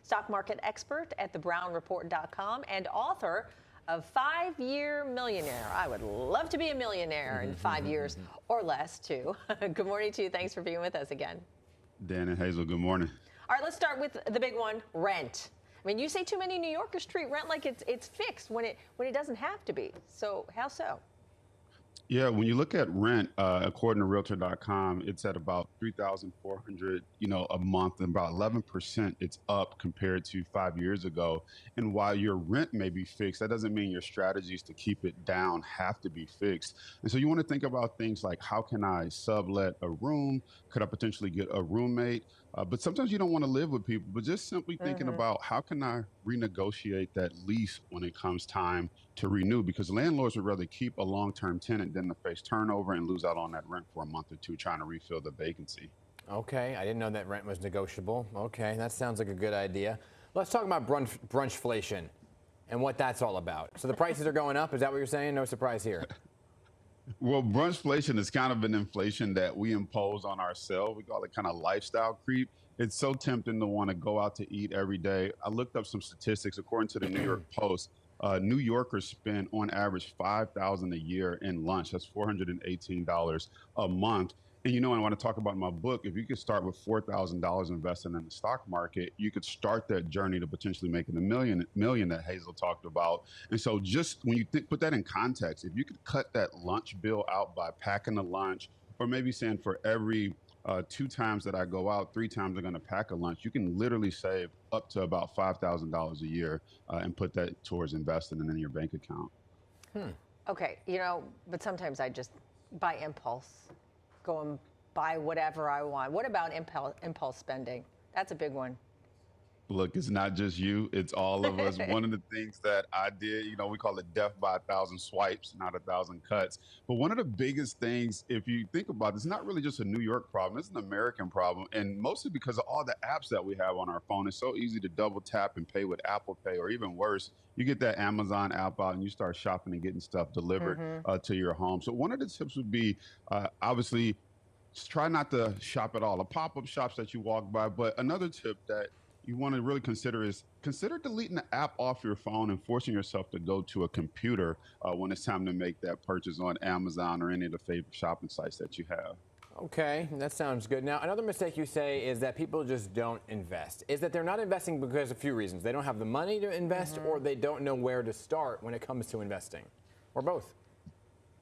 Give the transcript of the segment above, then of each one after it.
stock market expert at thebrownreport.com and author of 5-Year Millionaire. I would love to be a millionaire in 5 years or less, too. Good morning to you. Thanks for being with us again. Dan and Hazel, good morning. All right, let's start with the big one, rent. I mean, you say too many New Yorkers treat rent like it's fixed when it doesn't have to be. So how so? Yeah, when you look at rent, according to Realtor.com, it's at about $3,400, a month, and about 11% it's up compared to 5 years ago. And while your rent may be fixed, that doesn't mean your strategies to keep it down have to be fixed. And so you want to think about things like, how can I sublet a room? Could I potentially get a roommate? But sometimes you don't want to live with people, but just simply thinking about how can I renegotiate that lease when it comes time to renew, because landlords would rather keep a long-term tenant than to face turnover and lose out on that rent for a month or two trying to refill the vacancy. Okay, I didn't know that rent was negotiable. Okay, that sounds like a good idea. Let's talk about brunchflation and what that's all about. So the prices are going up, is that what you're saying? No surprise here. Well, brunchflation is kind of an inflation that we impose on ourselves. We call it kind of lifestyle creep. It's so tempting to want to go out to eat every day. I looked up some statistics. According to the New York Post, New Yorkers spend on average $5,000 a year in lunch. That's $418 a month. And I want to talk about my book. If you could start with $4,000 investing in the stock market, you could start that journey to potentially making a million that Hazel talked about. And so just when you put that in context, if you could cut that lunch bill out by packing a lunch, or maybe saying for every 2 times that I go out, 3 times I'm going to pack a lunch, you can literally save up to about $5,000 a year and put that towards investing in your bank account. Okay, but sometimes I just buy impulse. Go and buy whatever I want. What about impulse spending? That's a big one. Look, it's not just you, it's all of us. One of the things that I did, we call it death by 1,000 swipes, not 1,000 cuts. But one of the biggest things, if you think about it, it's not really just a New York problem, it's an American problem. And mostly because of all the apps that we have on our phone. It's so easy to double tap and pay with Apple Pay, or even worse, you get that Amazon app out and you start shopping and getting stuff delivered to your home. So one of the tips would be, obviously, just try not to shop at all. The pop-up shops that you walk by. But another tip that you want to really consider is deleting the app off your phone and forcing yourself to go to a computer when it's time to make that purchase on Amazon or any of the favorite shopping sites that you have. Okay, that sounds good. Now, another mistake you say is that people just don't invest. Is that they're not investing because of a few reasons. They don't have the money to invest, or they don't know where to start when it comes to investing, or both.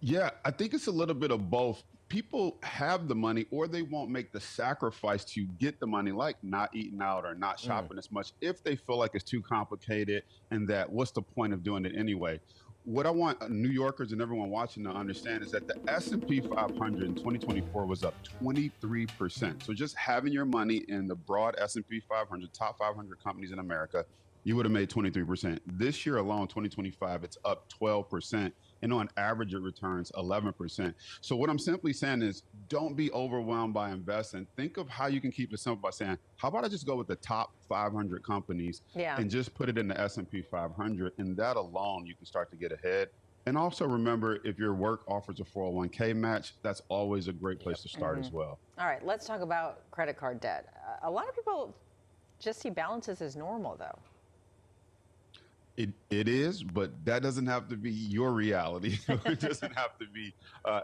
Yeah, I think it's a little bit of both. People have the money, or they won't make the sacrifice to get the money, like not eating out or not shopping as much, if they feel like it's too complicated and that what's the point of doing it anyway. What I want New Yorkers and everyone watching to understand is that the S&P 500 in 2024 was up 23%. So just having your money in the broad S&P 500, top 500 companies in America, you would have made 23%. This year alone, 2025, it's up 12%. And on average, it returns 11%. So what I'm simply saying is, don't be overwhelmed by investing. Think of how you can keep it simple by saying, how about I just go with the top 500 companies and just put it in the S&P 500, and that alone, you can start to get ahead. And also remember, if your work offers a 401k match, that's always a great place to start as well. All right, let's talk about credit card debt. A lot of people just see balances as normal, though. It is, but that doesn't have to be your reality. It doesn't have to be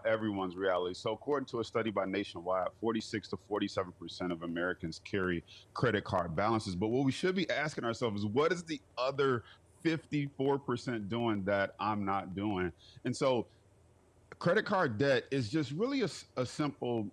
everyone's reality. So according to a study by Nationwide, 46 to 47% of Americans carry credit card balances. But what we should be asking ourselves is, what is the other 54% doing that I'm not doing? And so credit card debt is just really a simple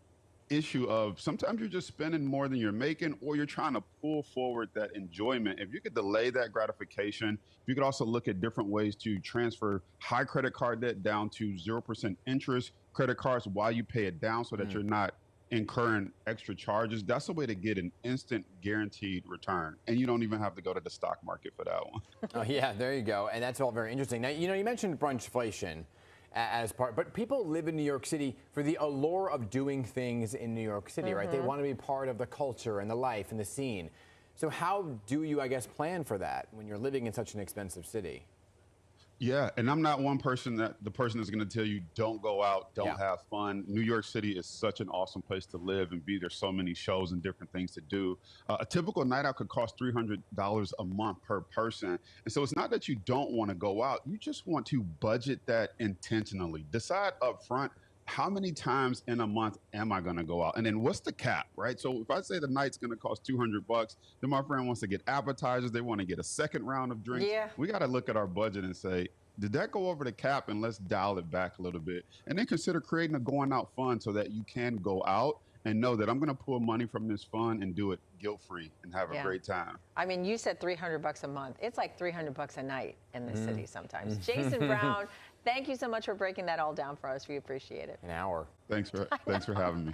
issue of sometimes you're just spending more than you're making, or you're trying to pull forward that enjoyment. If you could delay that gratification, you could also look at different ways to transfer high credit card debt down to 0% interest credit cards while you pay it down, so that you're not incurring extra charges. That's a way to get an instant guaranteed return. And you don't even have to go to the stock market for that one. Oh, yeah, there you go. And that's all very interesting. Now, you mentioned brunchflation as part, but people live in New York City for the allure of doing things in New York City, right? They want to be part of the culture and the life and the scene. So how do you, I guess, plan for that when you're living in such an expensive city? Yeah, and I'm not one person that the person that's going to tell you don't go out, don't have fun. New York City is such an awesome place to live and be. There's so many shows and different things to do. A typical night out could cost $300 a month per person. And so it's not that you don't want to go out. You just want to budget that intentionally. Decide up front, how many times in a month am I going to go out? And then what's the cap, right? So if I say the night's going to cost $200, then my friend wants to get appetizers. They want to get a second round of drinks. Yeah. We got to look at our budget and say, did that go over the cap? And let's dial it back a little bit. And then consider creating a going out fund so that you can go out and know that I'm going to pull money from this fund and do it guilt-free and have a great time. I mean, you said $300 a month. It's like $300 a night in the city sometimes. Jason Brown, thank you so much for breaking that all down for us. We appreciate it. An hour. Thanks for having me.